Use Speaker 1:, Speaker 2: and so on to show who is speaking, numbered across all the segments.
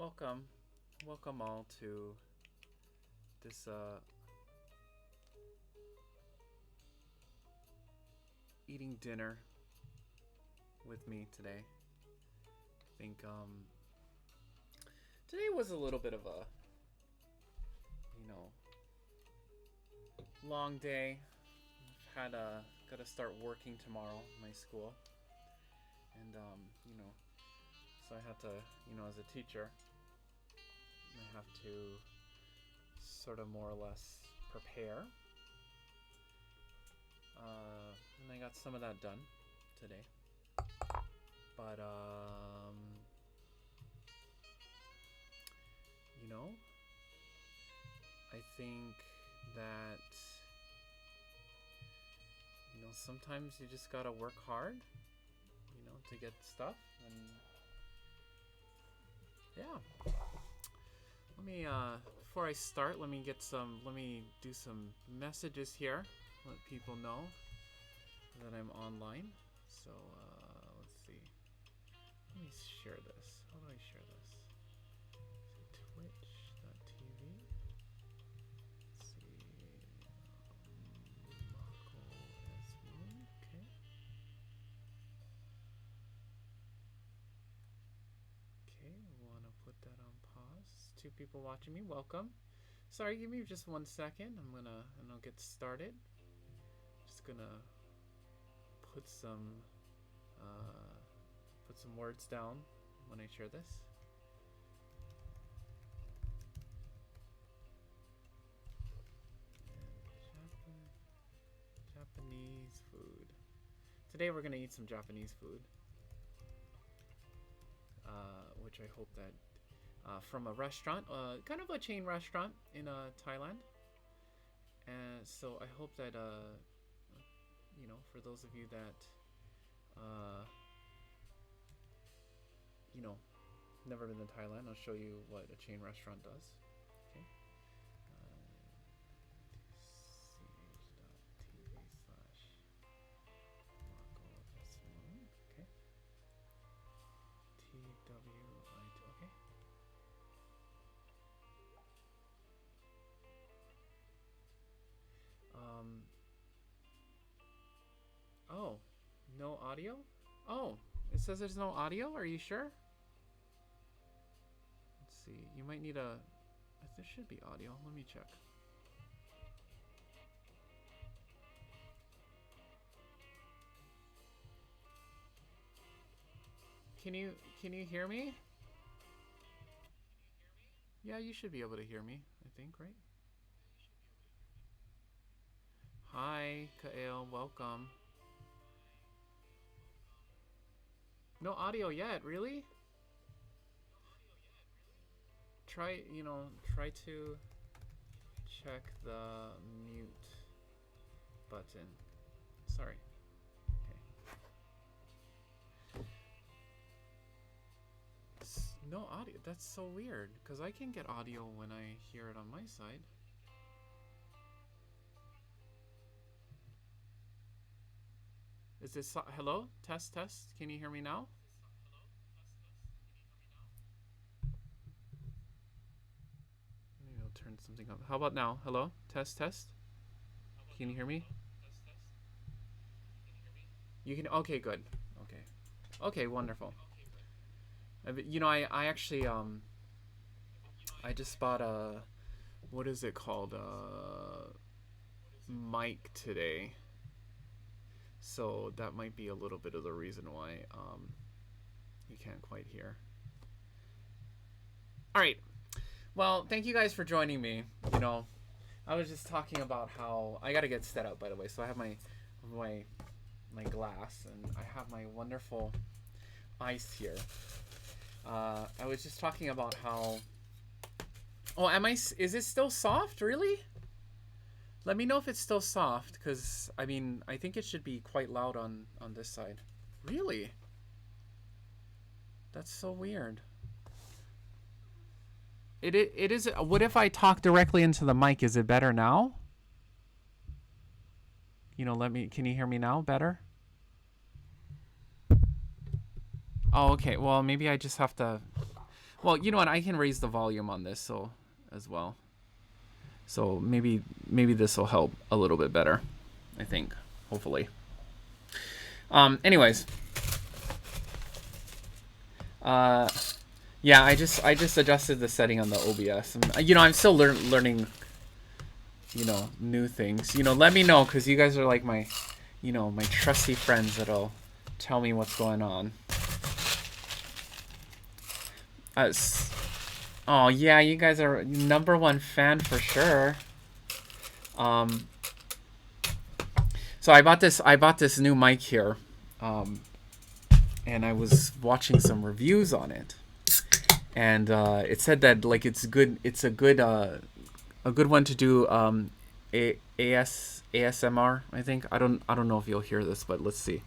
Speaker 1: welcome. Welcome all to this eating dinner with me today. I think today was a little bit of a long day. I've had gotta start working tomorrow in my school. And so I have to, as a teacher, I have to sort of more or less prepare. And I got some of that done today. But I think that sometimes you just gotta work hard, to get stuff. And yeah, let me before I start, let me do some messages here, let people know that I'm online. So let's see, let me share this. How do I share this? Twitch.tv. Let's see, Mako as moon. Okay. Okay, we want to put that on pause. 2 people watching me. Welcome. Sorry, give me just 1 second. and I'll get started. Just gonna put some words down when I share this. Japanese food. Today we're gonna eat some Japanese food, which I hope that from a restaurant, kind of a chain restaurant in Thailand. And so I hope that for those of you that never been to Thailand, I'll show you what a chain restaurant does. Okay. Okay. okay. Oh, no audio? Oh, it says there's no audio? Are you sure? Let's see. You might need there should be audio. Let me check. Can you hear me? Yeah, you should be able to hear me, I think, right? Hi, Kael, welcome. No audio yet, really? Try to check the mute button. Sorry. Okay. No audio. That's so weird, because I can get audio when I hear it on my side. Is this hello? Test. Can you hear me now? Maybe I'll turn something up. How about now? Hello? Test. Can you hear me? You can. Okay, good. Okay, wonderful. I actually I just bought a, what is it called, mic today. So that might be a little bit of the reason why you can't quite hear. All right. Well, thank you guys for joining me. I was just talking about how I got to get set up, by the way. So I have my glass, and I have my wonderful ice here. I was just talking about how. Oh, is it still soft? Really? Let me know if it's still soft, because I think it should be quite loud on this side. Really? That's so weird. It is. What if I talk directly into the mic? Is it better now? Can you hear me now better? Oh, okay. Well, maybe I just have to. Well, you know what? I can raise the volume on this so as well. So maybe this will help a little bit better. I think, hopefully. Anyways. Yeah, I just adjusted the setting on the OBS. And, you know, I'm still learning, you know, new things. You know, let me know, because you guys are like my, you know, my trusty friends that'll tell me what's going on. Oh yeah, you guys are #1 fan for sure. So I bought this new mic here, and I was watching some reviews on it, and it said that like it's good. It's a good one to do ASMR. I think I don't know if you'll hear this, but let's see.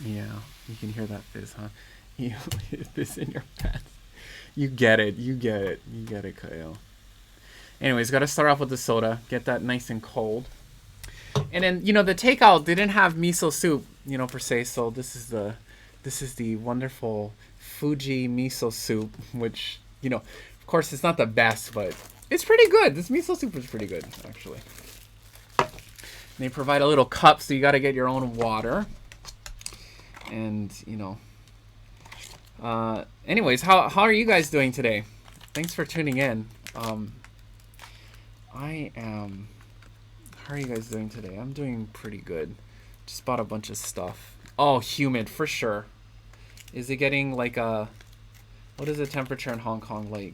Speaker 1: Yeah, you can hear that fizz, huh? You fizz in your pants. You get it, Kyle. Anyways, got to start off with the soda. Get that nice and cold. And then, you know, the takeout didn't have miso soup, you know, per se. So this is the wonderful Fuji miso soup, which, you know, of course it's not the best, but it's pretty good. This miso soup is pretty good, actually. And they provide a little cup, so you got to get your own water. And, you know, anyways, how are you guys doing today? Thanks for tuning in. How are you guys doing today? I'm doing pretty good. Just bought a bunch of stuff. Oh, humid for sure. Is it getting like what is the temperature in Hong Kong like?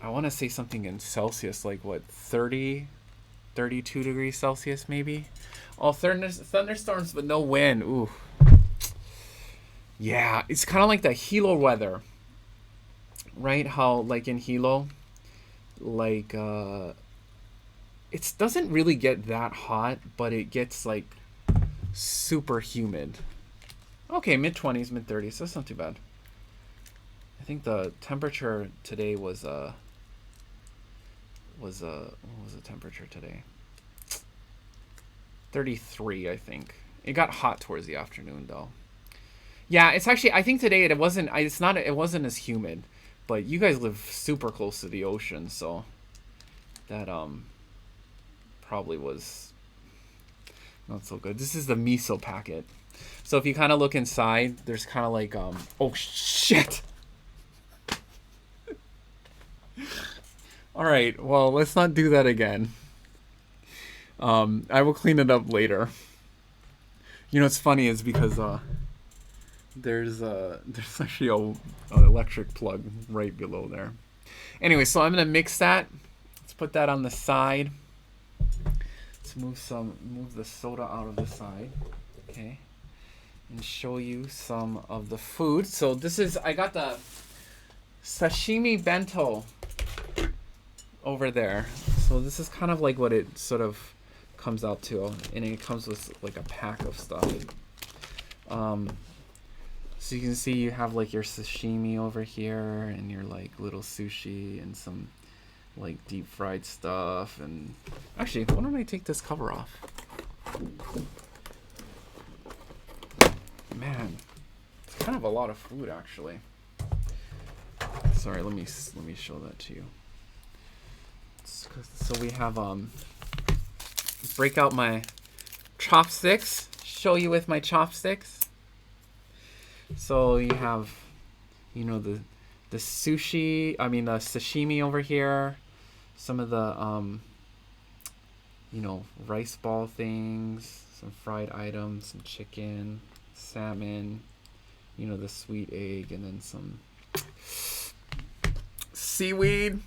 Speaker 1: I want to say something in Celsius, like what, 30, 32 degrees Celsius maybe? Oh, thunderstorms but no wind. Ooh. Yeah, it's kind of like the Hilo weather. Right? How like in Hilo, like it doesn't really get that hot, but it gets like super humid. Okay, mid-20s, mid-30s. That's not too bad. I think the temperature today was what was the temperature today? 33, I think. It got hot towards the afternoon though. Yeah, it's actually, I think today it wasn't as humid, but you guys live super close to the ocean, so that probably was not so good. This is the miso packet. So if you kind of look inside, there's kind of like oh shit. All right, well, let's not do that again. I will clean it up later. You know what's funny is because there's actually an electric plug right below there. Anyway, so I'm gonna mix that. Let's put that on the side. Let's move the soda out of the side. Okay. And show you some of the food. So this is, I got the sashimi bento over there. So this is kind of like what it sort of comes out to, and it comes with like a pack of stuff. So you can see you have like your sashimi over here, and your like little sushi, and some like deep fried stuff. And actually, why don't I take this cover off? Man, it's kind of a lot of food actually. Sorry, let me show that to you. So we have break out my chopsticks. Show you with my chopsticks. So you have, you know, the sushi. I mean the sashimi over here. Some of the you know, rice ball things. Some fried items. Some chicken. Salmon, you know, the sweet egg, and then some seaweed,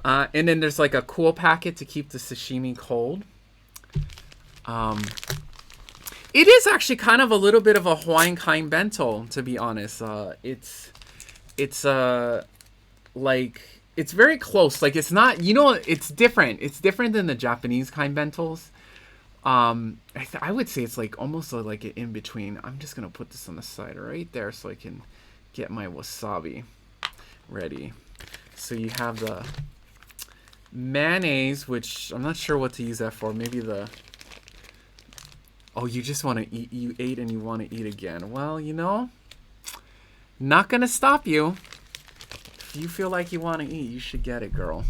Speaker 1: and then there's like a cool packet to keep the sashimi cold. It is actually kind of a little bit of a Hawaiian kind bento, to be honest. It's like, it's very close. Like, it's not, you know, it's different. It's different than the Japanese kind bentos. I would say it's like almost like an in between. I'm just gonna put this on the side right there so I can get my wasabi ready. So you have the mayonnaise, which I'm not sure what to use that for. Maybe the... Oh, you just want to eat. You ate and you want to eat again. Well, you know, not gonna stop you. If you feel like you want to eat, you should get it, girl.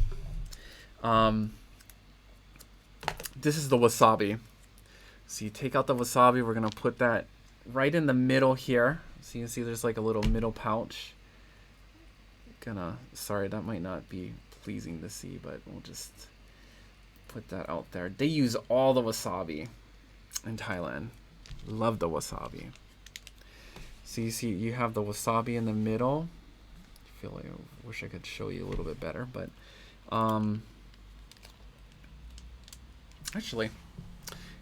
Speaker 1: This is the wasabi. So you take out the wasabi. We're gonna put that right in the middle here. So you can see there's like a little middle pouch. Sorry, that might not be pleasing to see, but we'll just put that out there. They use all the wasabi in Thailand. Love the wasabi. So you see you have the wasabi in the middle. I feel like I wish I could show you a little bit better, but actually,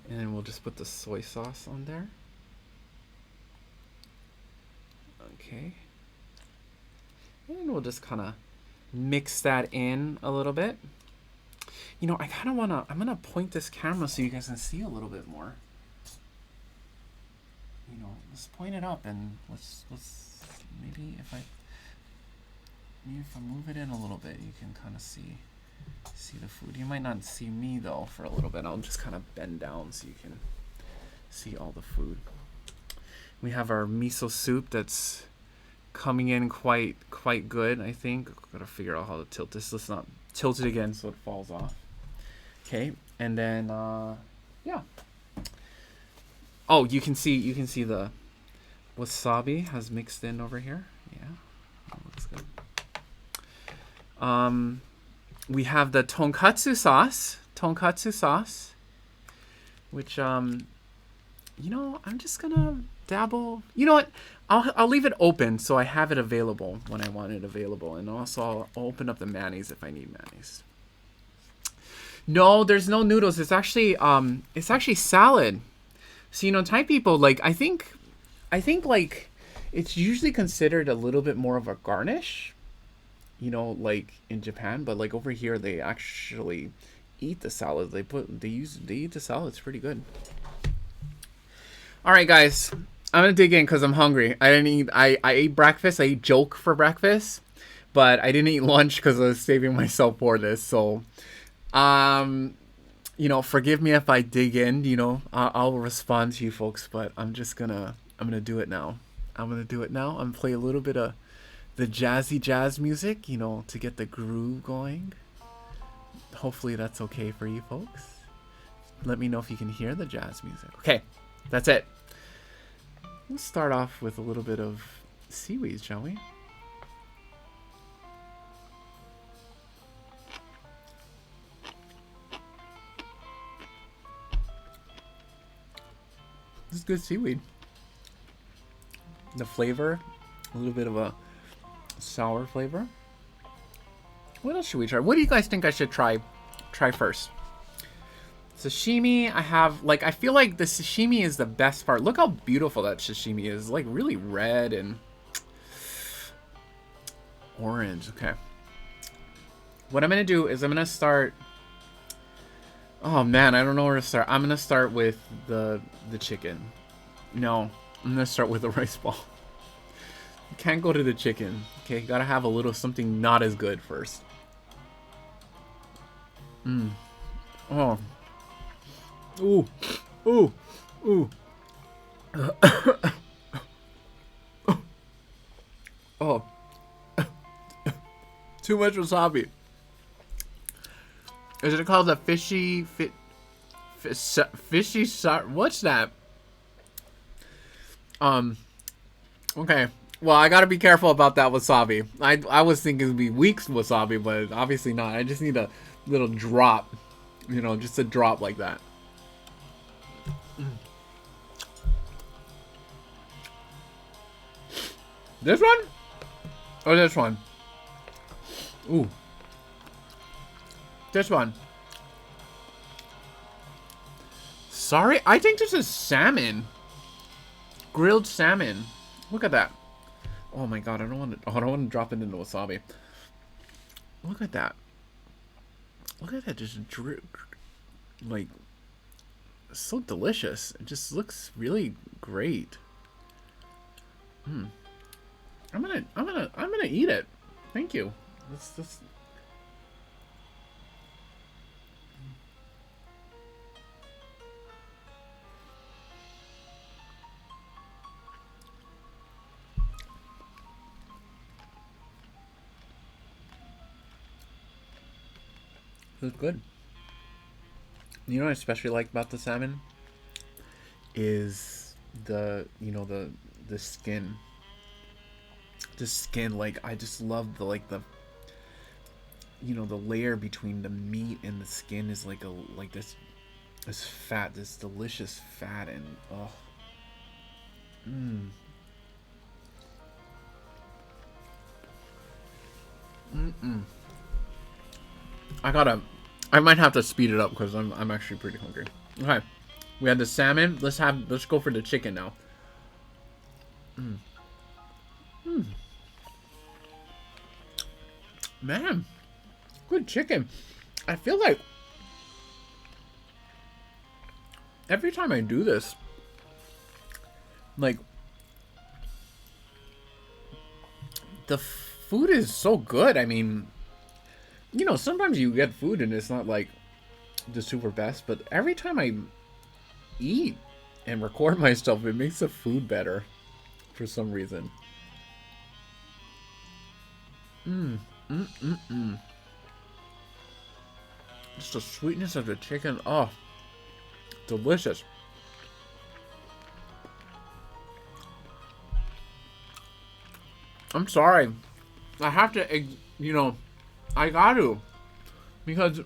Speaker 1: and then we'll just put the soy sauce on there. Okay. And we'll just kind of mix that in a little bit. You know, I kind of want to, I'm going to point this camera so you guys can see a little bit more. You know, let's point it up and let's maybe if I move it in a little bit, you can kind of see the food. You might not see me though for a little bit. I'll just kind of bend down so you can see all the food. We have our miso soup that's coming in quite good, I think. Gotta figure out how to tilt this. Let's not tilt it again so it falls off. Okay, and then yeah. Oh, you can see the wasabi has mixed in over here. Yeah, that looks good. We have the tonkatsu sauce, which you know, I'm just gonna dabble. You know what? I'll leave it open so I have it available when I want it available, and also I'll open up the mayonnaise if I need mayonnaise. No, there's no noodles. It's actually salad. So you know, Thai people like I think like it's usually considered a little bit more of a garnish. You know, like in Japan, but like over here they actually eat the salad. They eat the salad. It's pretty good. All right, guys. I'm gonna dig in because I'm hungry. I ate breakfast. I ate joke for breakfast, but I didn't eat lunch because I was saving myself for this. So, you know, forgive me if I dig in. You know, I'll respond to you folks, but I'm gonna do it now. I'm gonna play a little bit of the jazzy jazz music, you know, to get the groove going. Hopefully that's okay for you folks. Let me know if you can hear the jazz music. Okay, that's it. Let's start off with a little bit of seaweed, shall we? This is good seaweed. The flavor, a little bit of a sour flavor. What else should we try? What do you guys think I should try first? Sashimi, I feel like the sashimi is the best part. Look how beautiful that sashimi is. Like really red and orange. Okay. What I'm going to do is I'm going to start. Oh man, I don't know where to start. I'm going to start with the chicken. No, I'm going to start with the rice ball. You can't go to the chicken. Okay, you got to have a little something not as good first. Oh. Ooh, ooh, ooh. Oh. Too much wasabi. Is it called a fishy what's that? Okay. Well, I gotta be careful about that wasabi. I was thinking it would be weak wasabi, but obviously not. I just need a little drop. You know, just a drop like that. This one? Or this one? Ooh. This one. Sorry, I think this is salmon. Grilled salmon. Look at that. Oh my god, I don't want to drop it into wasabi. Look at that. Look at that, just drip. Like, so delicious. It just looks really great. I'm gonna eat it. Thank you. This is good. You know what I especially like about the salmon is the skin. The skin, like I just love the the layer between the meat and the skin is like this fat, this delicious fat, and oh, I might have to speed it up because I'm actually pretty hungry. Okay, we had the salmon. Let's go for the chicken now. Man, good chicken. I feel like every time I do this, like the food is so good. I mean, sometimes you get food and it's not like the super best, but every time I eat and record myself, it makes the food better for some reason. Just the sweetness of the chicken. Oh, delicious. I'm sorry. I have to, I got to. Because,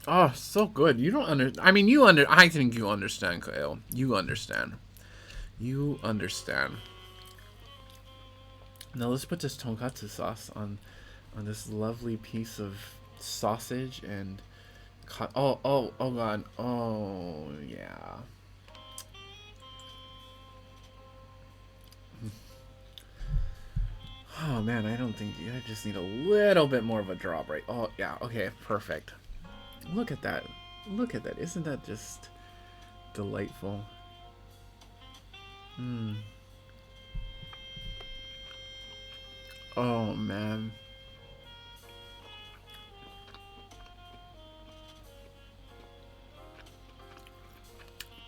Speaker 1: oh, so good. You don't understand. I mean, I think you understand, Kyle. You understand. You understand. Now let's put this tonkatsu sauce on this lovely piece of sausage and oh god, oh yeah. Oh man, I just need a little bit more of a drop, right? Oh yeah, okay, perfect. Look at that, isn't that just delightful? Oh man.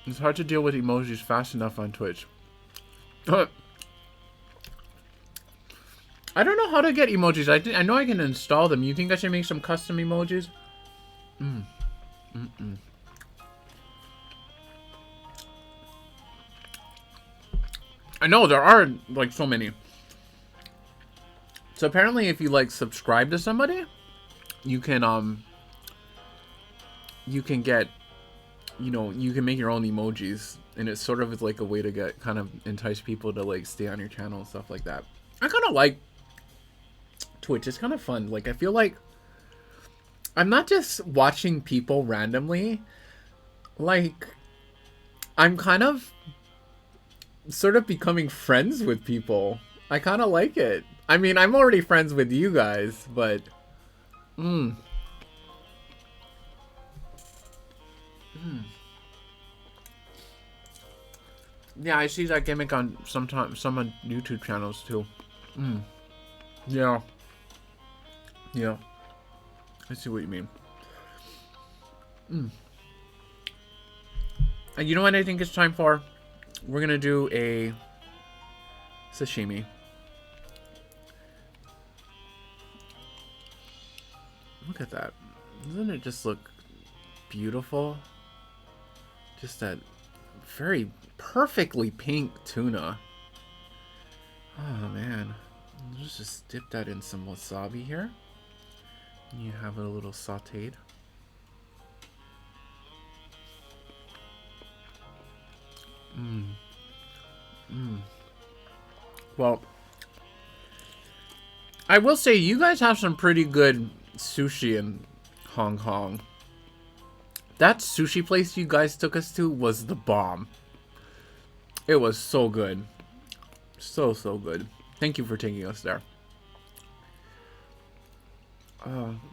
Speaker 1: It's hard to deal with emojis fast enough on Twitch. I don't know how to get emojis. I know I can install them. You think I should make some custom emojis? I know there are like so many. So apparently if you like subscribe to somebody, you can get, you can make your own emojis, and it's sort of like a way to get kind of entice people to like stay on your channel and stuff like that. I kind of like Twitch. It's kind of fun. Like I feel like I'm not just watching people randomly. Like I'm kind of sort of becoming friends with people. I kind of like it. I mean, I'm already friends with you guys, but yeah, I see that gimmick on some on YouTube channels too. Yeah. Yeah. I see what you mean. And you know what I think it's time for? We're gonna do a sashimi. Look at that. Doesn't it just look beautiful? Just that very perfectly pink tuna. Oh man. Let's just dip that in some wasabi here. And you have it a little sauteed. Well, I will say you guys have some pretty good sushi in Hong Kong. That sushi place you guys took us to was the bomb. It was so good. So good. Thank you for taking us there.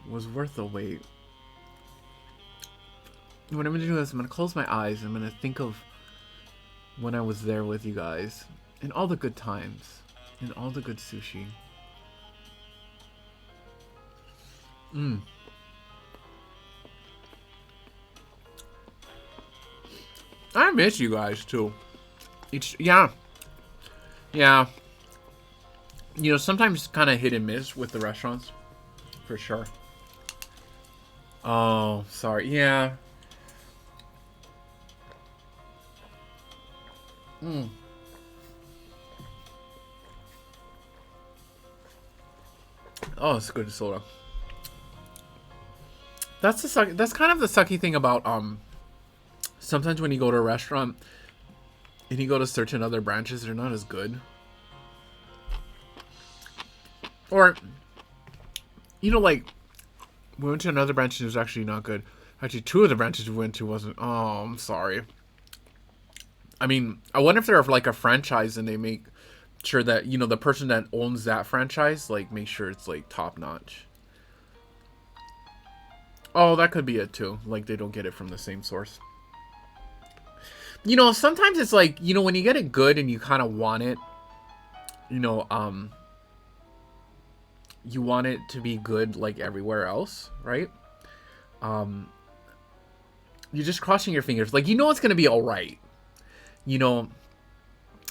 Speaker 1: Was worth the wait. when I'm gonna do this, I'm gonna close my eyes. I'm gonna think of when I was there with you guys, and all the good times, and all the good sushi. I miss you guys too. Yeah. You know, sometimes kind of hit and miss with the restaurants, for sure. Oh, sorry. Yeah. Oh, it's good soda. That's kind of the sucky thing about sometimes when you go to a restaurant and you go to certain other branches, they're not as good. Or, you know, like, we went to another branch and it was actually not good. Actually, two of the branches we went to wasn't. Oh, I'm sorry. I mean, I wonder if they're like a franchise and they make sure that, you know, the person that owns that franchise, like, make sure it's, like, top notch. Oh, that could be it, too. Like, they don't get it from the same source. You know, sometimes it's like, you know, when you get it good and you kind of want it, you know, you want it to be good like everywhere else, right? You're just crossing your fingers. Like, you know it's going to be all right. You know,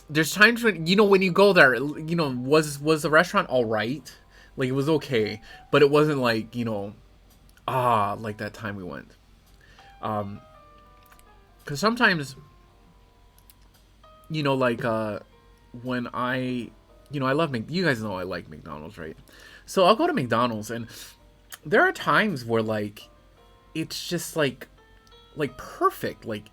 Speaker 1: there's times when, you know, when you go there, you know, was the restaurant all right? Like, it was okay, but it wasn't like, you know, like that time we went. Because sometimes, you know, like, when you know, I love you guys know I like McDonald's, right? So I'll go to McDonald's and there are times where, like, it's just like perfect. Like,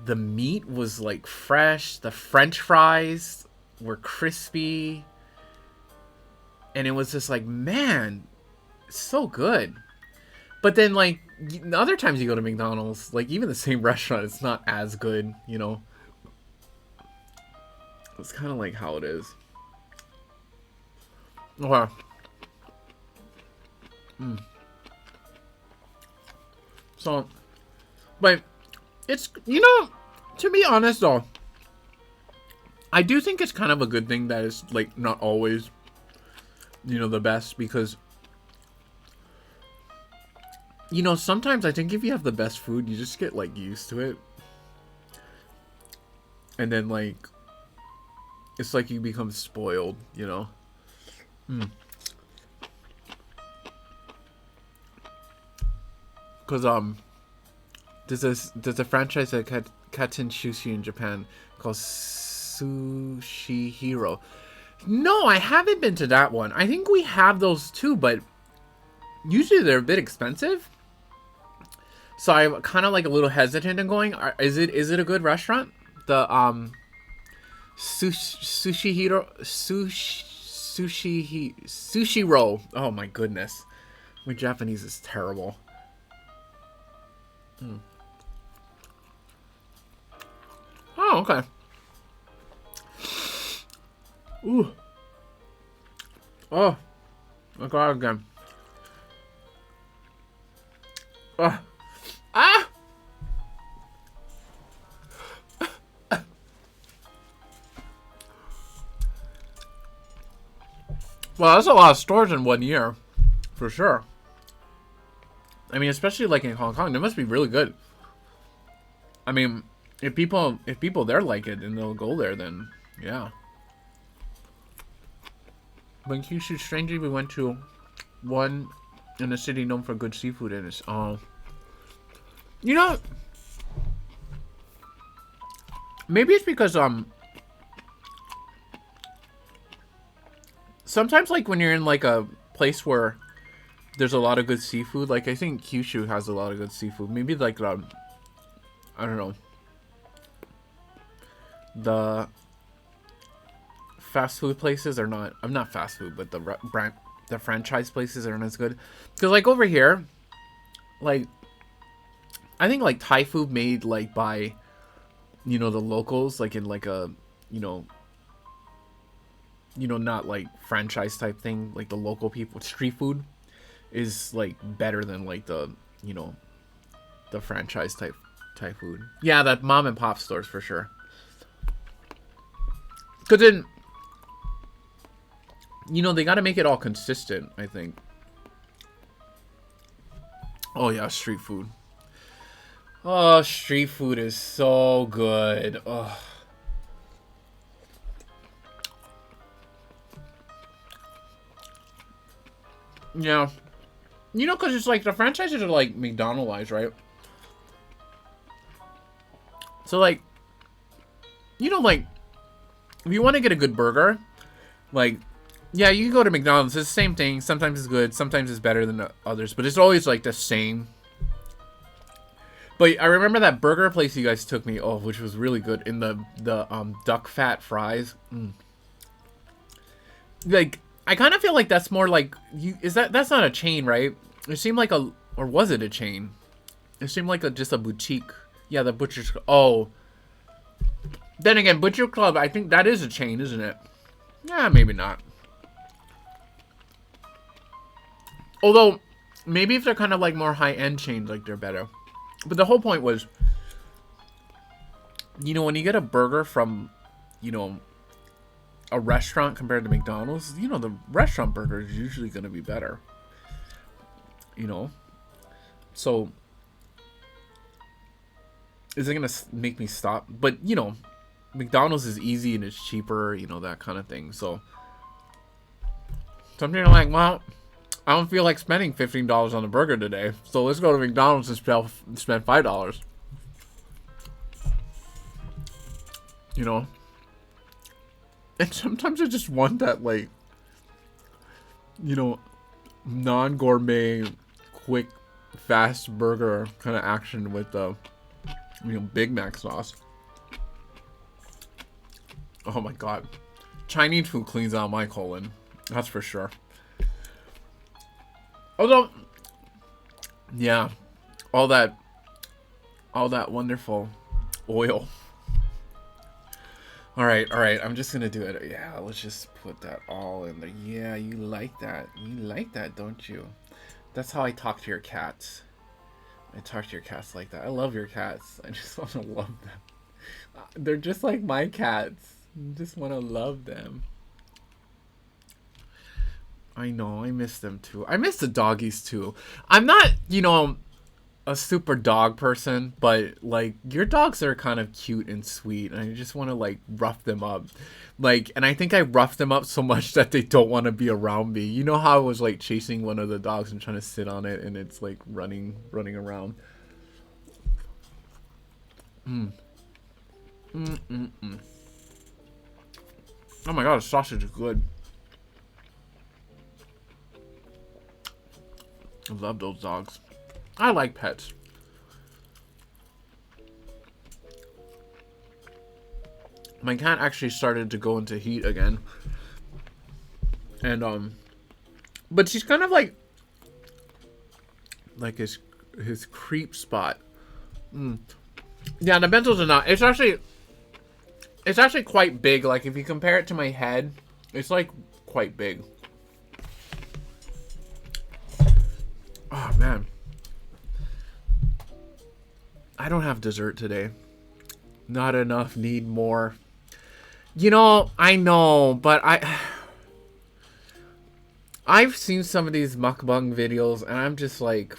Speaker 1: the meat was like fresh, the French fries were crispy, and it was just like, man, it's so good. But then, like, other times you go to McDonald's, like, even the same restaurant, it's not as good, you know. It's kind of like how it is. Okay. So, but it's, you know, to be honest though, I do think it's kind of a good thing that it's, like, not always, you know, the best, because, you know, sometimes I think if you have the best food, you just get, like, used to it. And then, like, it's like you become spoiled, you know? Because, there's a franchise at Katen Sushi in Japan called Sushi Hero. No, I haven't been to that one. I think we have those too, but usually they're a bit expensive. So I'm kind of like a little hesitant in going. Is it a good restaurant? The Sushi Roll. Oh my goodness, my Japanese is terrible. Oh, okay. Ooh. Oh, I got it again. Ah! Well, that's a lot of stores in 1 year, for sure. I mean, especially like in Hong Kong, they must be really good. I mean, if people there like it and they'll go there, then yeah. But in Kyushu, strangely, we went to one in a city known for good seafood, and it's you know, maybe it's because sometimes, like, when you're in like a place where there's a lot of good seafood, like, I think Kyushu has a lot of good seafood. Maybe like I don't know, the fast food places are not. I'm not fast food, but the franchise places aren't as good. Because, like, over here, like, I think, like, Thai food made, like, by, you know, the locals, like, in like a, you know, not like franchise type thing, like the local people, street food is, like, better than, like, the, you know, the franchise type Thai food. Yeah, that mom and pop stores for sure. Because then, you know, they got to make it all consistent, I think. Oh, yeah, street food. Oh, street food is so good. Oh. Yeah. You know, because it's like the franchises are like McDonald's, right? So, like, you know, like, if you want to get a good burger, like, yeah, you can go to McDonald's. It's the same thing. Sometimes it's good. Sometimes it's better than others. But it's always, like, the same. But I remember that burger place you guys took me, which was really good, in the duck fat fries. Like, I kind of feel like that's more like, that's not a chain, right? It seemed like or was it a chain? It seemed like just a boutique. Yeah, the Butcher's Club. Oh. Then again, Butcher Club, I think that is a chain, isn't it? Yeah, maybe not. Although, maybe if they're kind of like more high-end chains, like they're better. But the whole point was, you know, when you get a burger from, you know, a restaurant compared to McDonald's, you know, the restaurant burger is usually going to be better. You know? So, is it going to make me stop? But, you know, McDonald's is easy and it's cheaper, you know, that kind of thing. So, something like, well, I don't feel like spending $15 on a burger today. So let's go to McDonald's and spend $5. You know? And sometimes I just want that, like, you know, non-gourmet, quick, fast burger kind of action with the, you know, Big Mac sauce. Oh my god. Chinese food cleans out my colon. That's for sure. Although, yeah, all that wonderful oil. All right, I'm just gonna do it. Yeah, let's just put that all in there. Yeah, you like that. You like that, don't you? That's how I talk to your cats. I talk to your cats like that. I love your cats. I just want to love them. They're just like my cats. I just want to love them. I know, I miss them too. I miss the doggies too. I'm not, you know, a super dog person, but like your dogs are kind of cute and sweet, and I just want to like rough them up. Like, and I think I rough them up so much that they don't want to be around me. You know how I was like chasing one of the dogs and trying to sit on it, and it's like running around. Oh my god, the sausage is good. I love those dogs. I like pets. My cat actually started to go into heat again. And, but she's kind of like his creep spot. Yeah, the bentos are not. It's actually quite big. Like, if you compare it to my head, it's like quite big. Oh, man. I don't have dessert today. Not enough. Need more. You know, I know, but I've seen some of these mukbang videos, and I'm just like,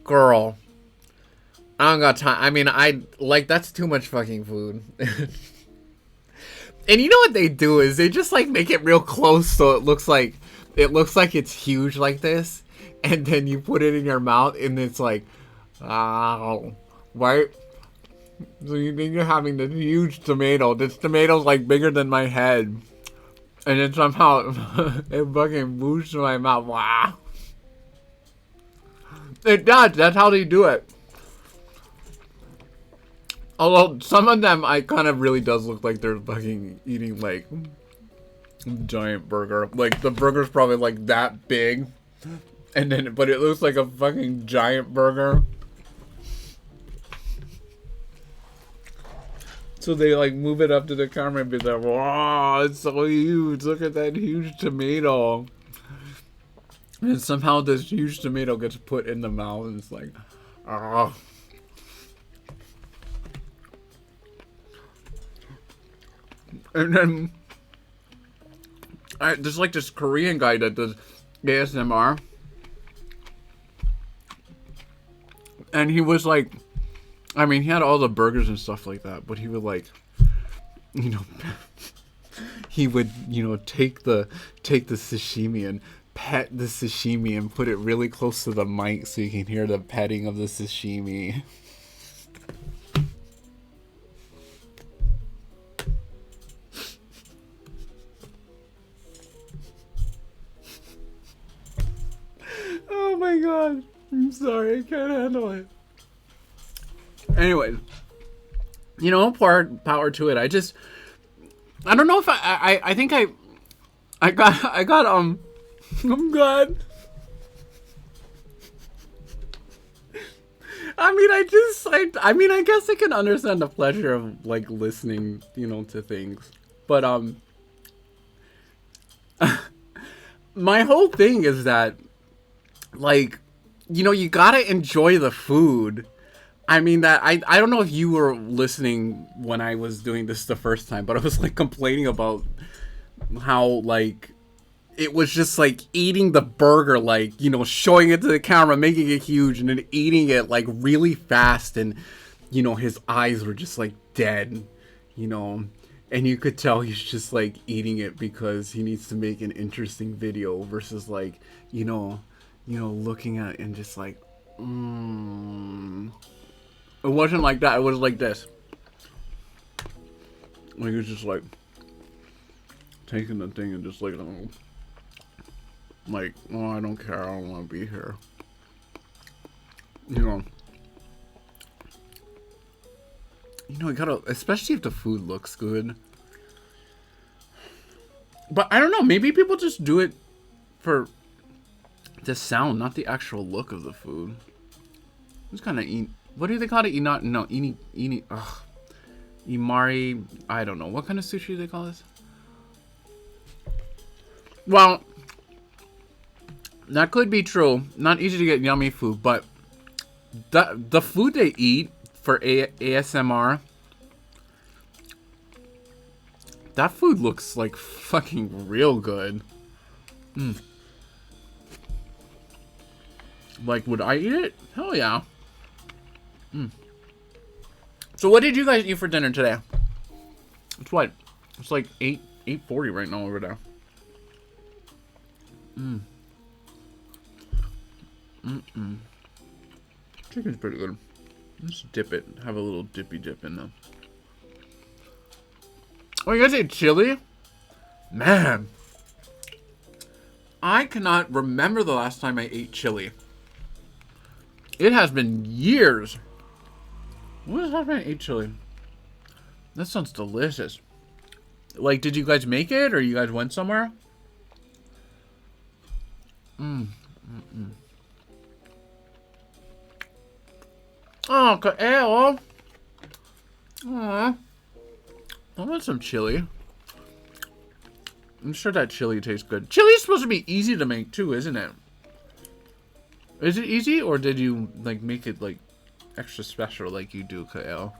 Speaker 1: girl, I don't got time. I mean, that's too much fucking food. And you know what they do is they just like make it real close so it looks like it's huge like this. And then you put it in your mouth, and it's like, oh, right? So you think you're having this huge tomato. This tomato's like bigger than my head. And then somehow it fucking moves to my mouth. Wow. It does. That's how they do it. Although some of them, I kind of really does look like they're fucking eating like a giant burger. Like the burger's probably like that big. And then, but it looks like a fucking giant burger. So they like move it up to the camera and be like, wow, it's so huge. Look at that huge tomato. And somehow this huge tomato gets put in the mouth and it's like, oh. And then there's like this Korean guy that does ASMR. And he was like, I mean, he had all the burgers and stuff like that, but he would like, you know, he would, you know, take the sashimi and pet the sashimi and put it really close to the mic so you can hear the petting of the sashimi. Oh my god. I'm sorry, I can't handle it. Anyways, you know, power to it. I don't know if I think I got I'm glad. I mean, I mean, I guess I can understand the pleasure of like listening, you know, to things, but my whole thing is that, like, you know, you gotta enjoy the food. I mean, that I don't know if you were listening when I was doing this the first time, but I was like complaining about how like it was just like eating the burger, like, you know, showing it to the camera, making it huge, and then eating it like really fast, and you know, his eyes were just like dead, you know, and you could tell he's just like eating it because he needs to make an interesting video versus like, you know, looking at it and just like, It wasn't like that. It was like this. Like, it was just like taking the thing and just like, oh, I don't care. I don't want to be here. You know, you gotta, especially if the food looks good. But I don't know. Maybe people just do it for the sound, not the actual look of the food. It's kind of what do they call it? Imari. I don't know. What kind of sushi do they call this? Well, that could be true. Not easy to get yummy food, but the food they eat for ASMR, that food looks like fucking real good. Like, would I eat it? Hell yeah. So what did you guys eat for dinner today? It's what? It's like 8:40 right now over there. Chicken's pretty good. Let's dip it. Have a little dippy dip in them. Oh, you guys ate chili? Man. I cannot remember the last time I ate chili. It has been years. When was the last time I ate chili? That sounds delicious. Like, did you guys make it, or you guys went somewhere? Oh, Kael. Aw. I want some chili. I'm sure that chili tastes good. Chili is supposed to be easy to make too, isn't it? Is it easy, or did you like make it like extra special like you do, Kael?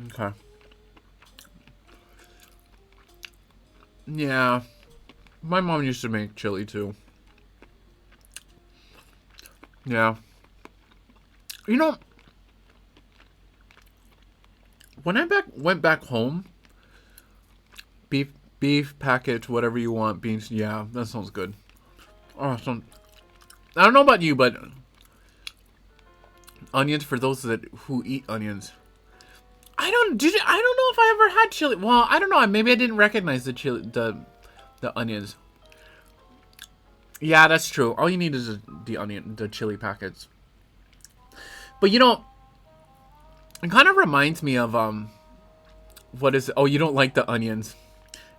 Speaker 1: Okay. Yeah. My mom used to make chili too. Yeah. You know, when I went back home, beef package, whatever you want, beans. Yeah, that sounds good. Awesome. I don't know about you, but onions, for those who eat onions. I don't know if I ever had chili. Well, I don't know. Maybe I didn't recognize the chili, the onions. Yeah, that's true. All you need is the chili packets. But you know, it kind of reminds me of what is it? Oh, you don't like the onions?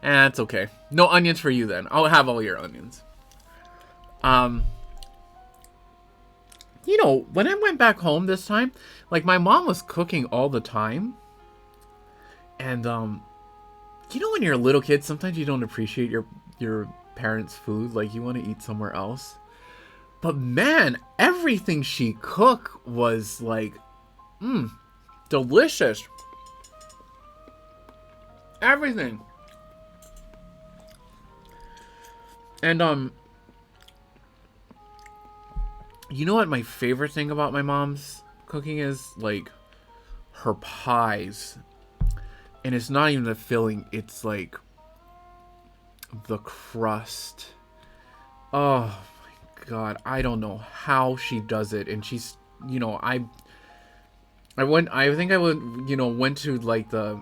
Speaker 1: It's okay. No onions for you then. I'll have all your onions. You know, when I went back home this time, like, my mom was cooking all the time. And you know, when you're a little kid, sometimes you don't appreciate your parents' food. Like, you want to eat somewhere else. But man, everything she cooked was like, delicious. Everything. And you know what my favorite thing about my mom's cooking is? Like, her pies. And it's not even the filling, it's like the crust. Oh my god, I don't know how she does it. And she's, you know, I think I would, you know, went to like the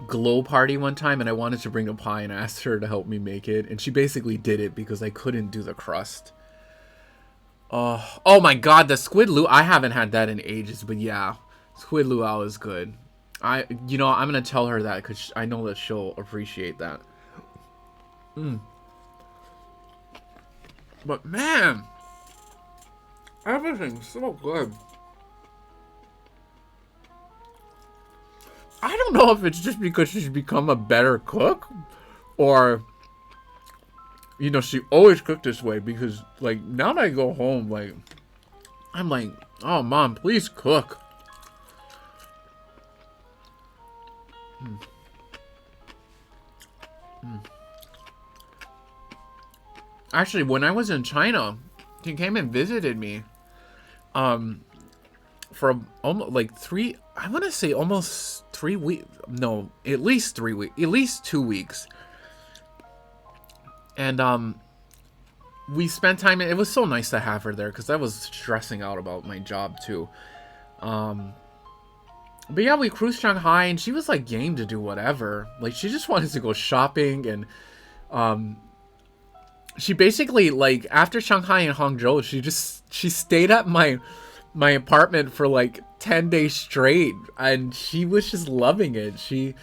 Speaker 1: glow party one time, and I wanted to bring a pie and asked her to help me make it, and she basically did it because I couldn't do the crust. Oh my god, the squid luau, I haven't had that in ages, but yeah, squid luau is good. You know, I'm gonna tell her that because I know that she'll appreciate that. But man, everything's so good. I don't know if it's just because she's become a better cook, or, you know, she always cooked this way, because, like, now that I go home, like, I'm like, oh, Mom, please cook. Actually, when I was in China, she came and visited me, for almost, like, I want to say almost 3 weeks. No, at least 3 weeks. At least 2 weeks. And, we spent time. It was so nice to have her there, because I was stressing out about my job, too. But yeah, we cruised Shanghai, and she was, like, game to do whatever. Like, she just wanted to go shopping, and, she basically, like, after Shanghai and Hangzhou, she stayed at my apartment for like 10 days straight, and she was just loving it. She,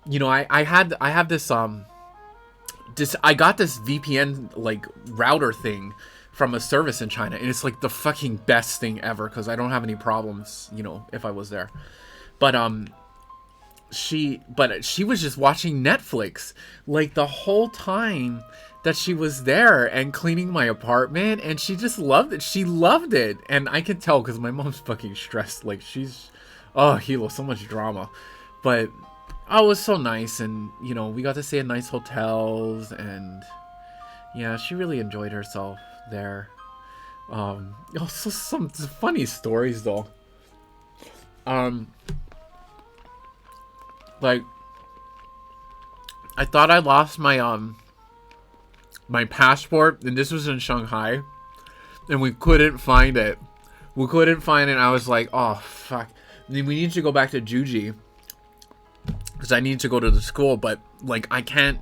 Speaker 1: you know, I have this I got this VPN like router thing from a service in China, and it's like the fucking best thing ever, because I don't have any problems, you know, if I was there. But she was just watching Netflix like the whole time that she was there, and cleaning my apartment, and she just loved it. She loved it, and I can tell because my mom's fucking stressed. Like, she's, oh, Hilo, so much drama. But oh, it was so nice, and, you know, we got to stay in nice hotels, and yeah, she really enjoyed herself there. Also some funny stories though. Like, I thought I lost my passport, and this was in Shanghai, and we couldn't find it. I was like, oh fuck, we need to go back to Fuji, because I need to go to the school, but like I can't,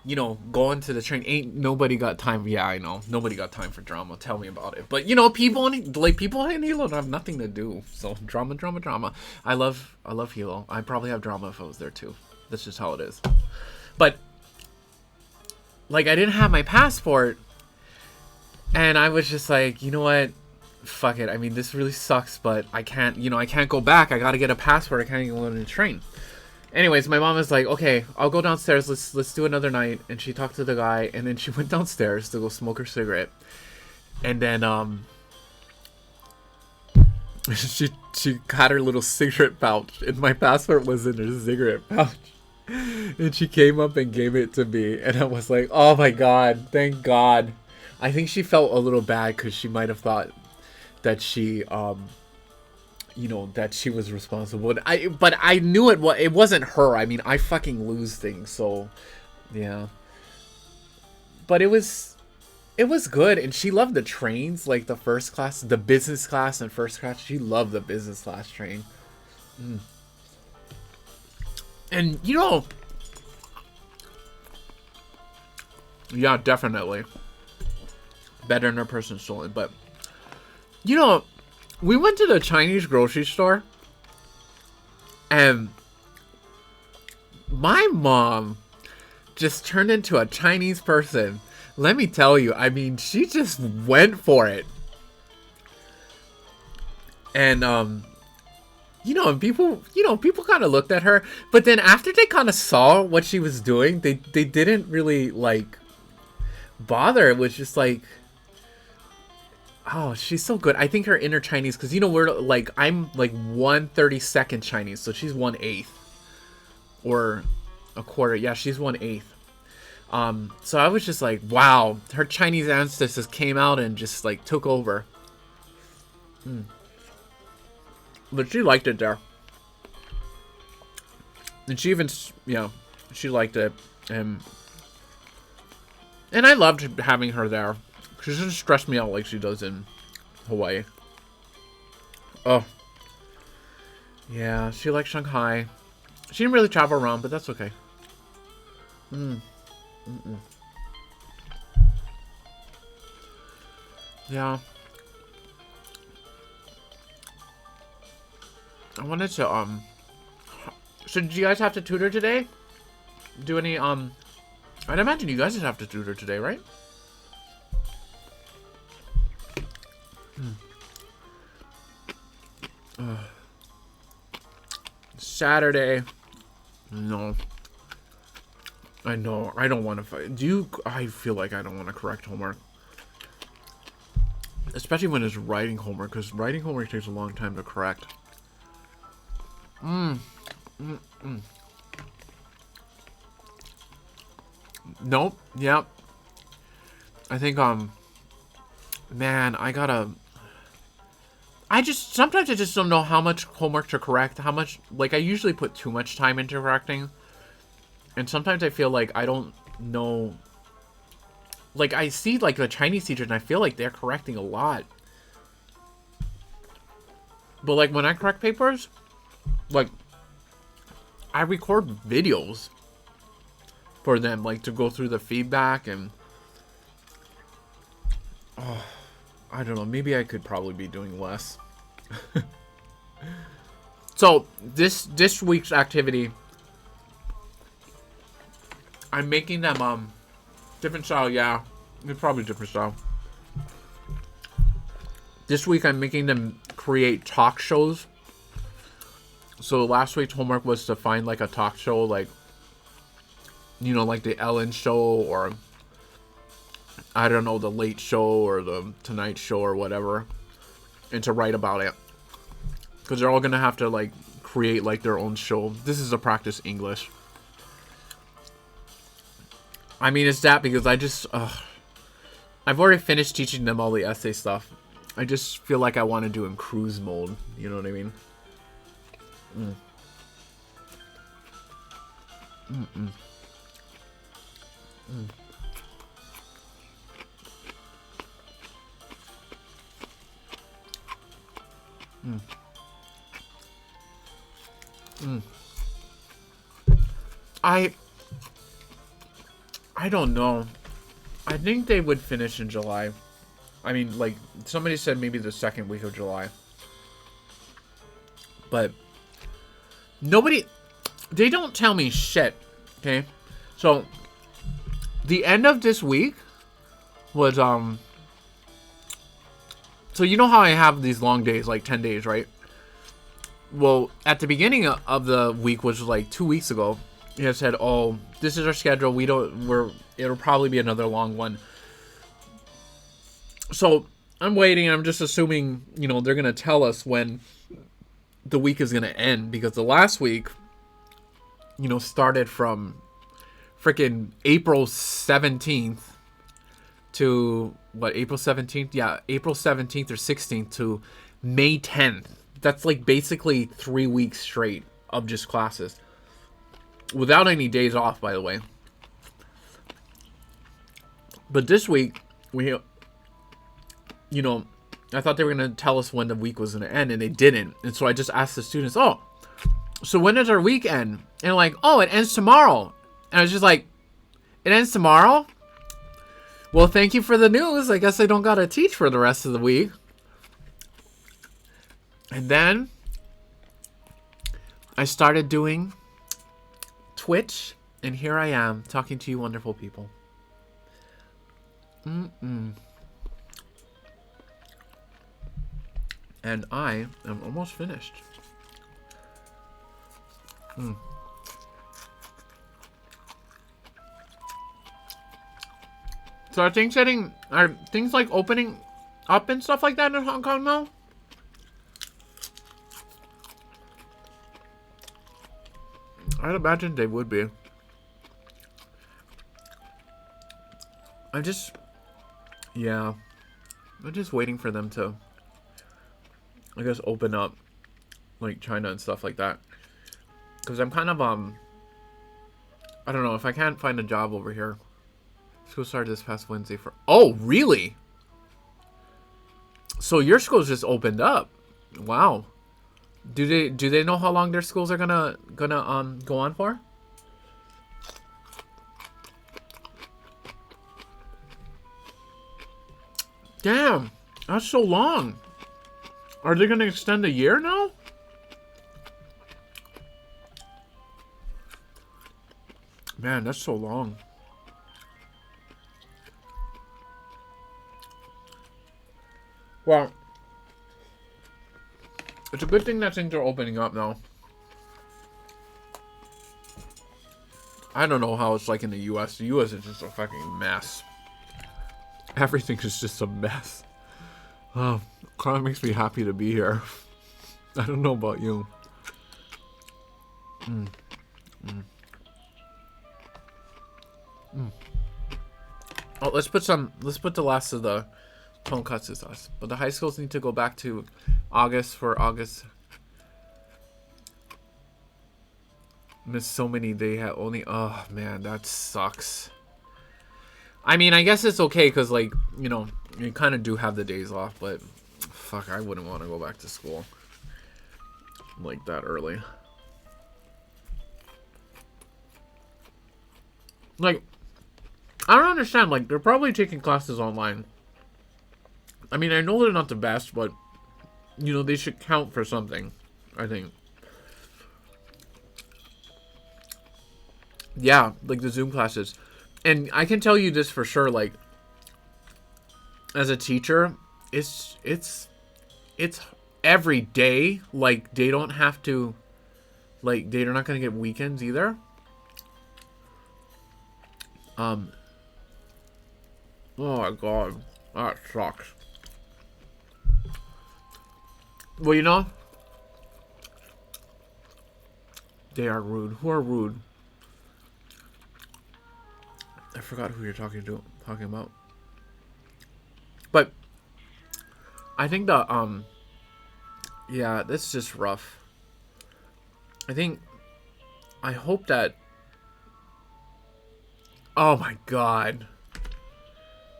Speaker 1: you know, go into the train. Nobody got time. Yeah, I know, nobody got time for drama. Tell me about it. But you know, people in Hilo have nothing to do, so drama. I love Hilo. I probably have drama if I was there too. That's just how it is. But like, I didn't have my passport, and I was just like, you know what, fuck it. I mean, this really sucks, but I can't go back. I gotta get a passport. I can't even go on the train. Anyways, my mom was like, okay, I'll go downstairs. Let's do another night. And she talked to the guy, and then she went downstairs to go smoke her cigarette. And then she had her little cigarette pouch, and my passport was in her cigarette pouch. And she came up and gave it to me, and I was like, oh my god, thank god. I think she felt a little bad, because she might have thought that she you know, that she was responsible. But I knew it wasn't her. I mean, I fucking lose things, so yeah. But it was good, and she loved the trains, like the first class, the business class and first class. She loved the business class train. And, you know, yeah, definitely better than a person stolen. But, you know, we went to the Chinese grocery store, and my mom just turned into a Chinese person. Let me tell you, I mean, she just went for it. And You know, and people kind of looked at her, but then after they kind of saw what she was doing, they didn't really like bother. It was just like, oh, she's so good. I think her inner Chinese, because you know we're like, I'm like 1/32 Chinese, so she's 1/8 or a quarter. Yeah, she's 1/8. So I was just like, wow, her Chinese ancestors came out and just like took over. But she liked it there. And she even, you know, she liked it. And I loved having her there. She doesn't stress me out like she does in Hawaii. Oh. Yeah, she liked Shanghai. She didn't really travel around, but that's okay. Yeah. I wanted to, so did you guys have to tutor today? Do any, I'd imagine you guys would have to tutor today, right? Saturday. No. I know. I don't want to fight. I feel like I don't want to correct homework. Especially when it's writing homework, because writing homework takes a long time to correct. Nope. Yep. I think, man, sometimes I just don't know how much homework to correct, how much, like, I usually put too much time into correcting, and sometimes I feel like I don't know, like, I see, like, the Chinese teachers, and I feel like they're correcting a lot, but, like, when I correct papers, like, I record videos for them, like, to go through the feedback, and, oh, I don't know, maybe I could probably be doing less. So, this week's activity, I'm making them, different style, yeah, it's probably different style. This week, I'm making them create talk shows. So, last week's homework was to find, like, a talk show, like, you know, like the Ellen Show, or, I don't know, the Late Show, or the Tonight Show, or whatever, and to write about it. Because they're all going to have to, like, create, like, their own show. This is to practice English. I mean, it's that because I've already finished teaching them all the essay stuff. I just feel like I want to do in cruise mode. You know what I mean? I don't know. I think they would finish in July. I mean, like, somebody said maybe the second week of July. But they don't tell me shit, okay? So, the end of this week was, so you know how I have these long days, like 10 days, right? Well, at the beginning of the week, which was like 2 weeks ago, they said, oh, this is our schedule. It'll probably be another long one. So, I'm waiting. I'm just assuming, you know, they're going to tell us when the week is going to end. Because the last week, you know, started from freaking April 17th to, what, April 17th? Yeah, April 17th or 16th to May 10th. That's like basically 3 weeks straight of just classes. Without any days off, by the way. But this week, you know, I thought they were going to tell us when the week was going to end, and they didn't. And so I just asked the students, oh, so when does our week end? And like, oh, it ends tomorrow. And I was just like, it ends tomorrow? Well, thank you for the news. I guess I don't got to teach for the rest of the week. And then I started doing Twitch, and here I am talking to you wonderful people. And I am almost finished. Mm. So are things like opening up and stuff like that in Hong Kong now? I'd imagine they would be. I'm just waiting for them to, I guess, open up, like China and stuff like that. Because I'm kind of, I don't know, if I can't find a job over here. School started this past Wednesday for, oh, really? So your school's just opened up. Wow. Do they know how long their schools are gonna go on for? Damn, that's so long. Are they gonna extend a year now? Man, that's so long. Well, it's a good thing that things are opening up now. I don't know how it's like in the US. The US is just a fucking mess. Everything is just a mess. Oh, kind of makes me happy to be here. I don't know about you. Oh, let's put the last of the tonkatsu sauce. But the high schools need to go back to August for August. Missed so many. They had only. Oh man, that sucks. I mean, I guess it's okay because, like, you know, you kind of do have the days off, but fuck, I wouldn't want to go back to school like that early. Like, I don't understand. Like, they're probably taking classes online. I mean, I know they're not the best, but, you know, they should count for something, I think. Yeah, like the Zoom classes. And I can tell you this for sure, like, as a teacher, it's every day. Like, they don't have to, like, they're not going to get weekends either. Oh my god, that sucks. Well, you know, they are rude. Who are rude? I forgot who you're talking about. But I think the yeah, that's just rough. I hope that, oh my god,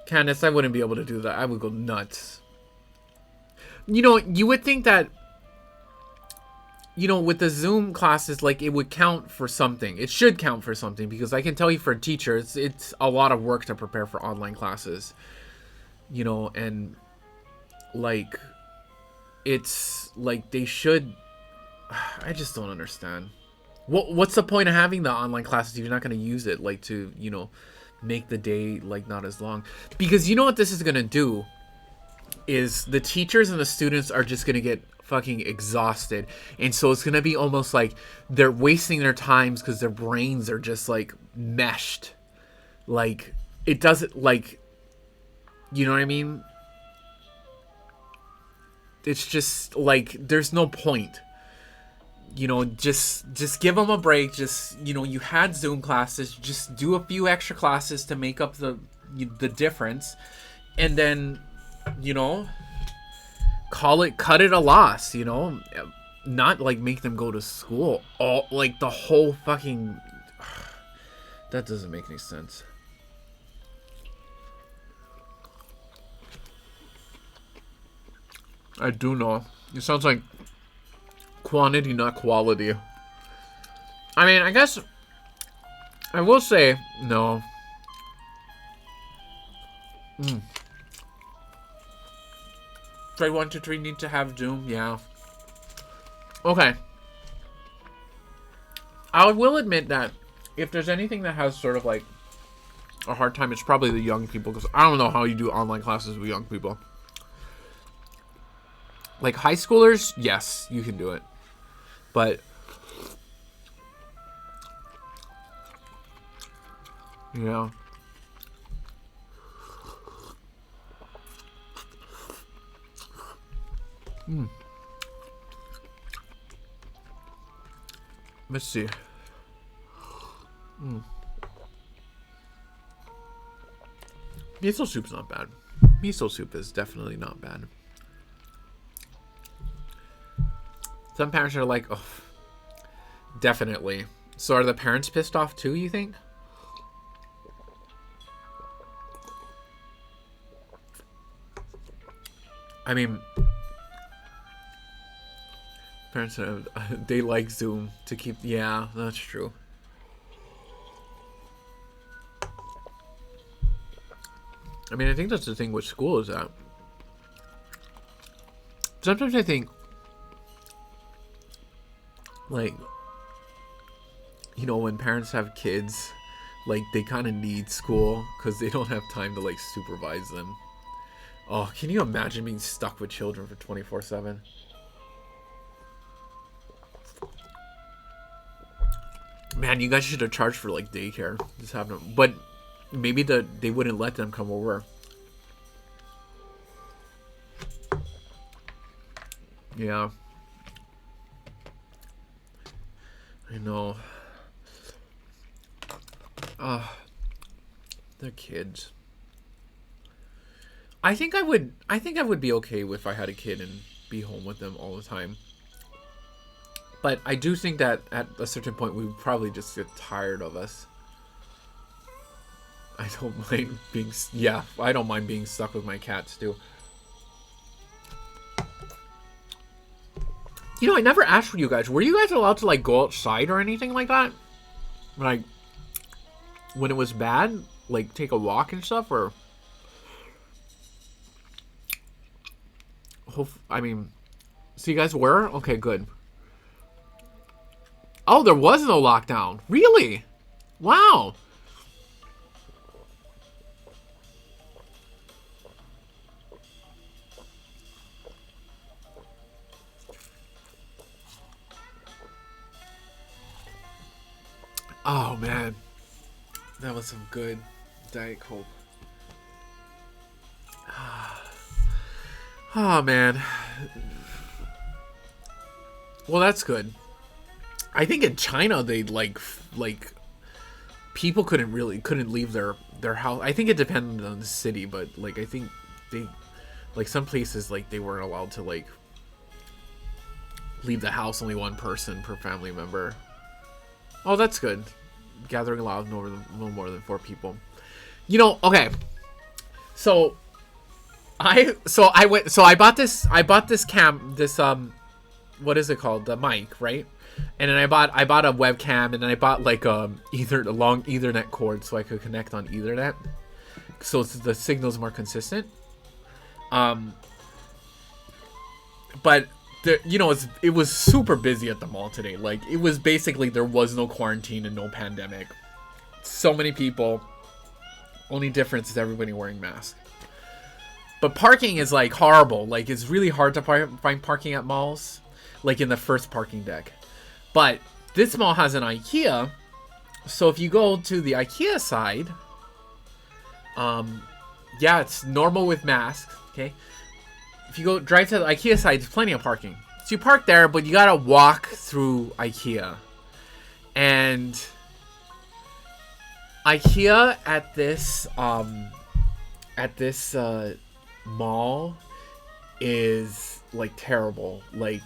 Speaker 1: Candace, I wouldn't be able to do that. I would go nuts. You know, you would think that, you know, with the Zoom classes, like, it would count for something. It should count for something, because I can tell you, for a teacher, it's a lot of work to prepare for online classes. You know, and, like, it's, like, they should, I just don't understand. What's the point of having the online classes if you're not going to use it, like, to, you know, make the day, like, not as long? Because you know what this is going to do? Is the teachers and the students are just going to get fucking exhausted, and so it's going to be almost like they're wasting their times because their brains are just, like, meshed. Like, it doesn't, like, you know what I mean? It's just, like, there's no point. You know, just give them a break. Just, you know, you had Zoom classes, just do a few extra classes to make up the difference, and then, you know, cut it a loss, you know, not like make them go to school all, like, the whole fucking, that doesn't make any sense. I do know. It sounds like quantity, not quality. I mean, I guess I will say no. Grade 1 to 3 need to have Zoom, yeah. Okay. I will admit that if there's anything that has sort of like a hard time, it's probably the young people, because I don't know how you do online classes with young people. Like high schoolers, yes, you can do it. But Yeah. Let's see. Miso soup's not bad. Miso soup is definitely not bad. Some parents are like, oh, definitely. So are the parents pissed off too, you think? I mean, parents, they like Zoom to keep... Yeah, that's true. I mean, I think that's the thing with school is that sometimes I think, like, you know, when parents have kids, like, they kind of need school because they don't have time to, like, supervise them. Oh, can you imagine being stuck with children for 24/7? Man, you guys should have charged for, like, daycare. Just have them, but maybe they wouldn't let them come over. Yeah. I know. They're kids. I think I would be okay if I had a kid and be home with them all the time. But I do think that at a certain point we would probably just get tired of us. I don't mind being... Yeah, I don't mind being stuck with my cats, too. You know, I never asked for you guys. Were you guys allowed to, like, go outside or anything like that? Like, when it was bad? Like, take a walk and stuff? Or... I mean... So you guys were? Okay, good. Oh, there was no lockdown. Really? Wow. Oh, man. That was some good Diet Coke. Oh, man. Well, that's good. I think in China, they like people couldn't leave their house. I think it depended on the city, but like I think they, like some places, like they weren't allowed to like leave the house. Only one person per family member. Oh, that's good. Gathering allowed no more than 4 people. You know, okay. So I bought this what is it called? The mic, right? And then I bought a webcam, and then I bought like a long Ethernet cord so I could connect on Ethernet, so the signal's more consistent. But you know, it was super busy at the mall today. Like it was basically there was no quarantine and no pandemic. So many people. Only difference is everybody wearing masks. But parking is like horrible. Like it's really hard to find parking at malls. Like in the first parking deck. But this mall has an IKEA, so if you go to the IKEA side, yeah, it's normal with masks, okay? If you go drive to the IKEA side, there's plenty of parking. So you park there, but you gotta walk through IKEA. And IKEA at this mall is like terrible. Like,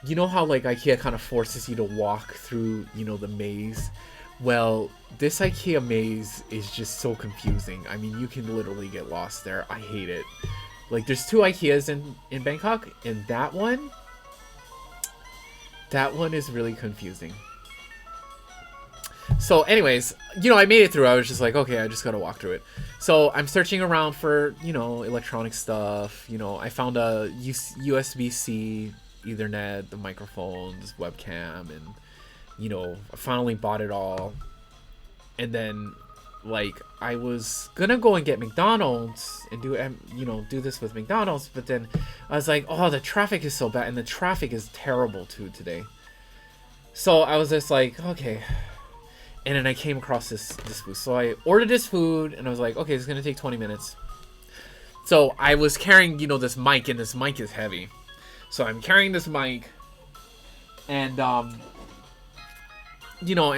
Speaker 1: you know how like IKEA kind of forces you to walk through, you know, the maze? Well, this IKEA maze is just so confusing. I mean, you can literally get lost there. I hate it. Like, there's 2 IKEAs in Bangkok, and that one is really confusing. So anyways, you know, I made it through. I was just like, okay, I just gotta walk through it. So I'm searching around for, you know, electronic stuff. You know, I found a USB-C Ethernet, the microphones, webcam, and you know, I finally bought it all. And then like I was gonna go and get McDonald's and do this with McDonald's, but then I was like, oh, the traffic is so bad, and the traffic is terrible too today. So I was just like, okay. And then I came across this food. So I ordered this food, and I was like, okay, it's going to take 20 minutes. So I was carrying, this mic, and this mic is heavy. So I'm carrying this mic, and, and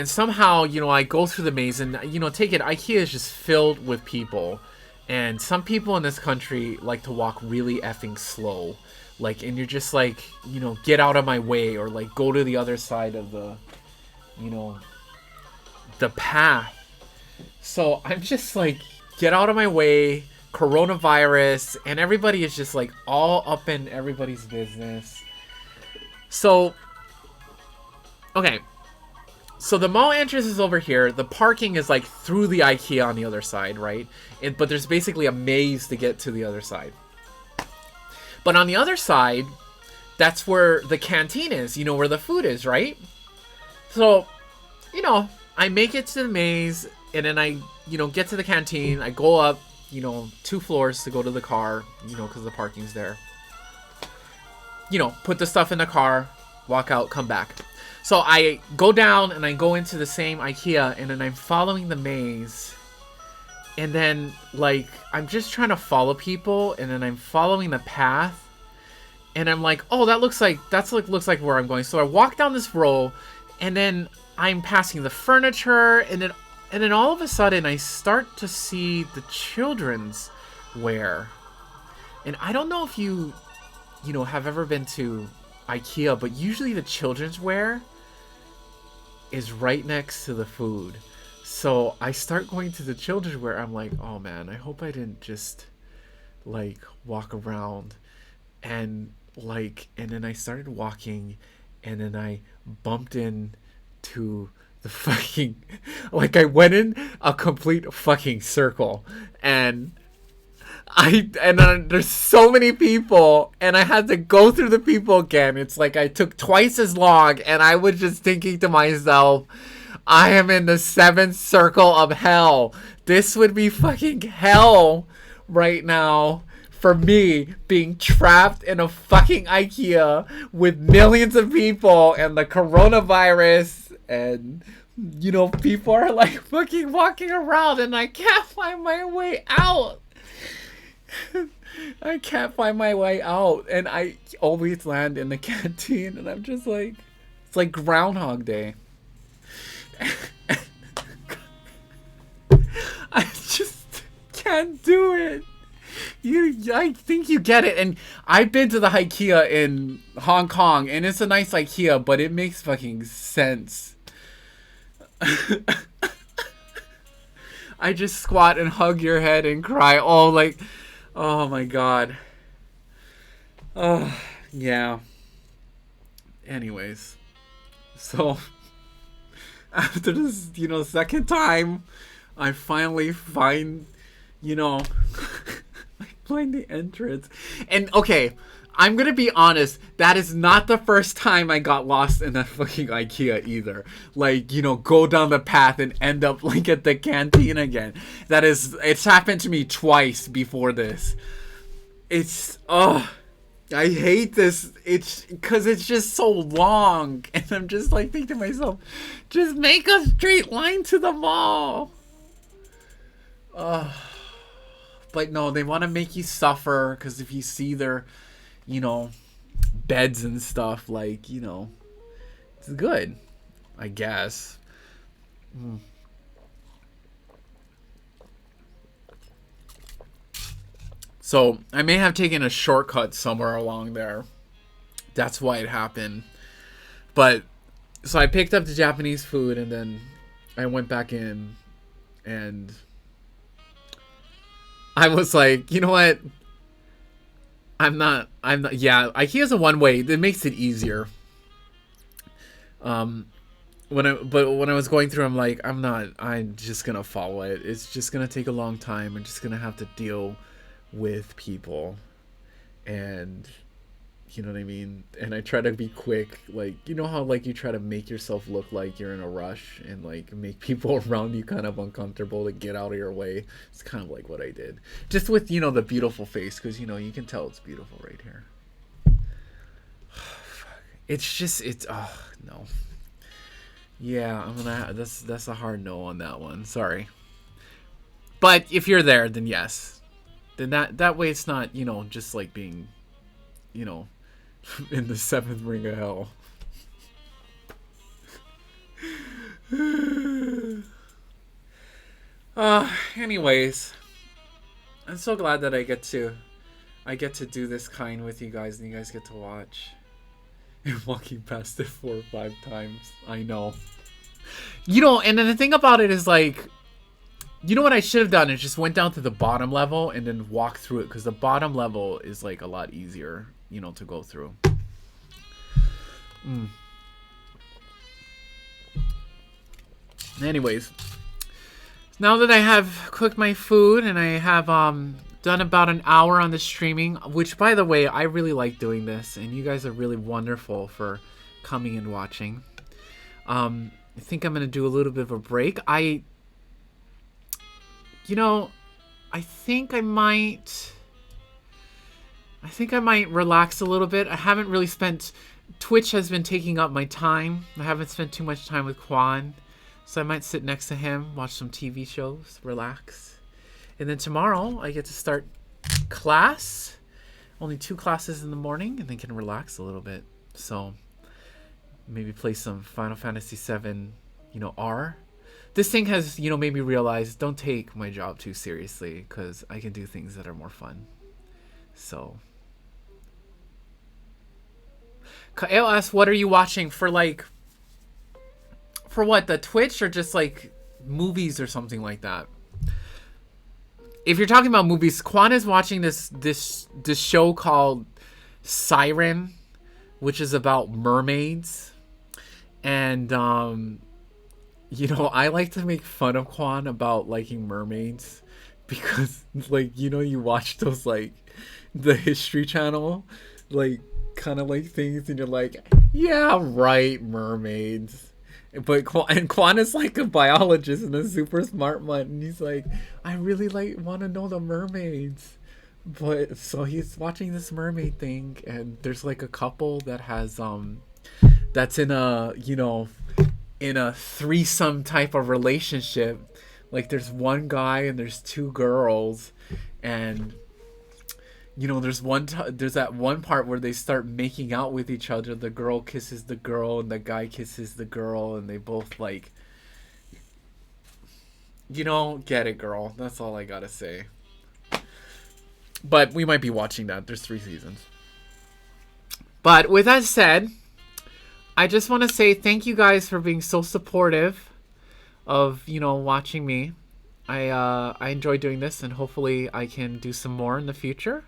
Speaker 1: somehow, I go through the maze, and, take it, IKEA is just filled with people. And some people in this country like to walk really effing slow. Like, and you're just like, get out of my way, or like go to the other side of the, the path. So I'm just like, get out of my way, coronavirus, and everybody is just like all up in everybody's business. So, okay. So the mall entrance is over here. The parking is like through the IKEA on the other side, right? But there's basically a maze to get to the other side. But on the other side, that's where the canteen is, where the food is, right? So, I make it to the maze, and then I, get to the canteen. I go up, 2 floors to go to the car, because the parking's there. Put the stuff in the car, walk out, come back. So I go down, and I go into the same IKEA, and then I'm following the maze. And then, like, I'm just trying to follow people, and then I'm following the path. And I'm like, oh, looks like where I'm going. So I walk down this row, and then I'm passing the furniture, and then all of a sudden I start to see the children's wear. And I don't know if you have ever been to IKEA, but usually the children's wear is right next to the food. So I start going to the children's wear. I'm like, oh man, I hope I didn't just like walk around and then I started walking, and then I bumped into the fucking, like, I went in a complete fucking circle, and there's so many people, and I had to go through the people again. It's like I took twice as long, and I was just thinking to myself, I am in the 7th circle of hell. This would be fucking hell right now for me, being trapped in a fucking IKEA with millions of people and the coronavirus, and people are like fucking walking around, and I can't find my way out. I can't find my way out, and I always land in the canteen, and I'm just like, it's like Groundhog Day. I just can't do it. I think you get it. And I've been to the IKEA in Hong Kong, and it's a nice IKEA, but it makes fucking sense. I just squat and hug your head and cry. Oh, like, oh my god. Oh, yeah. Anyways. So, after this, second time, I finally find, I find the entrance. And, okay, I'm gonna be honest, that is not the first time I got lost in that fucking IKEA either. Like, go down the path and end up, like, at the canteen again. It's happened to me twice before this. I hate this. It's because it's just so long. And I'm just, like, thinking to myself, just make a straight line to the mall. But no, they want to make you suffer, because if you see their, beds and stuff, like, it's good, I guess. So I may have taken a shortcut somewhere along there. That's why it happened. But so I picked up the Japanese food, and then I went back in, and I was like, you know what? I'm not, yeah, IKEA's a one way. It makes it easier. When I was going through, I'm like, I'm just gonna follow it. It's just gonna take a long time. I'm just gonna have to deal with people. And, you know what I mean? And I try to be quick. Like, you know how, like, you try to make yourself look like you're in a rush and, like, make people around you kind of uncomfortable to get out of your way? It's kind of like what I did. Just with, the beautiful face, because, you can tell it's beautiful right here. No. Yeah, I'm gonna. That's a hard no on that one. Sorry, but if you're there, then yes. Then that way it's not just like being, you know, in the seventh ring of hell. Anyways, I'm so glad that I get to do this kind with you guys, and you guys get to watch. And walking past it 4 or 5 times. I know. And then the thing about it is like, what I should have done is just went down to the bottom level and then walked through it, because the bottom level is like a lot easier, to go through. Anyways, now that I have cooked my food and I have done about an hour on the streaming, which by the way, I really like doing this, and you guys are really wonderful for coming and watching. I think I'm gonna do a little bit of a break. I think I might relax a little bit. I haven't really spent. Twitch has been taking up my time. I haven't spent too much time with Quan, so I might sit next to him, watch some TV shows, relax. And then tomorrow I get to start class. Only 2 classes in the morning, and then can relax a little bit. So maybe play some Final Fantasy VII, R. This thing has, made me realize, don't take my job too seriously, because I can do things that are more fun. So Kael asks, what are you watching for what, the Twitch, or just like movies or something like that? If you're talking about movies, Quan is watching this show called Siren, which is about mermaids. And I like to make fun of Quan about liking mermaids, because you watch those the History Channel kind of things, and you're like, yeah, right, mermaids. But Quan is like a biologist and a super smart one, and he's like, I really want to know the mermaids. But so he's watching this mermaid thing, and there's a couple that has that's in a in a threesome type of relationship. There's one guy and there's 2 girls, and there's that one part where they start making out with each other. The girl kisses the girl and the guy kisses the girl, and they both get it, girl. That's all I gotta say. But we might be watching that. There's 3 seasons. But with that said, I just want to say thank you guys for being so supportive of watching me. I enjoy doing this, and hopefully I can do some more in the future.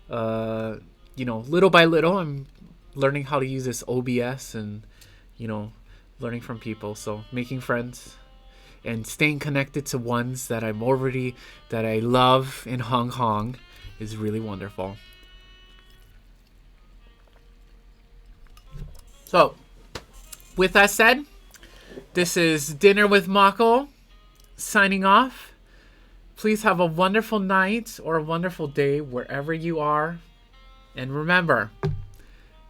Speaker 1: Little by little, I'm learning how to use this OBS, and learning from people. So making friends and staying connected to ones that I love in Hong Kong is really wonderful. So with that said, this is Dinner with Mako signing off. Please have a wonderful night or a wonderful day wherever you are. And remember,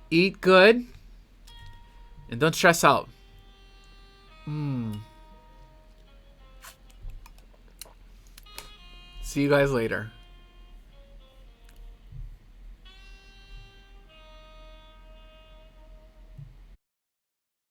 Speaker 1: eat good and don't stress out. See you guys later.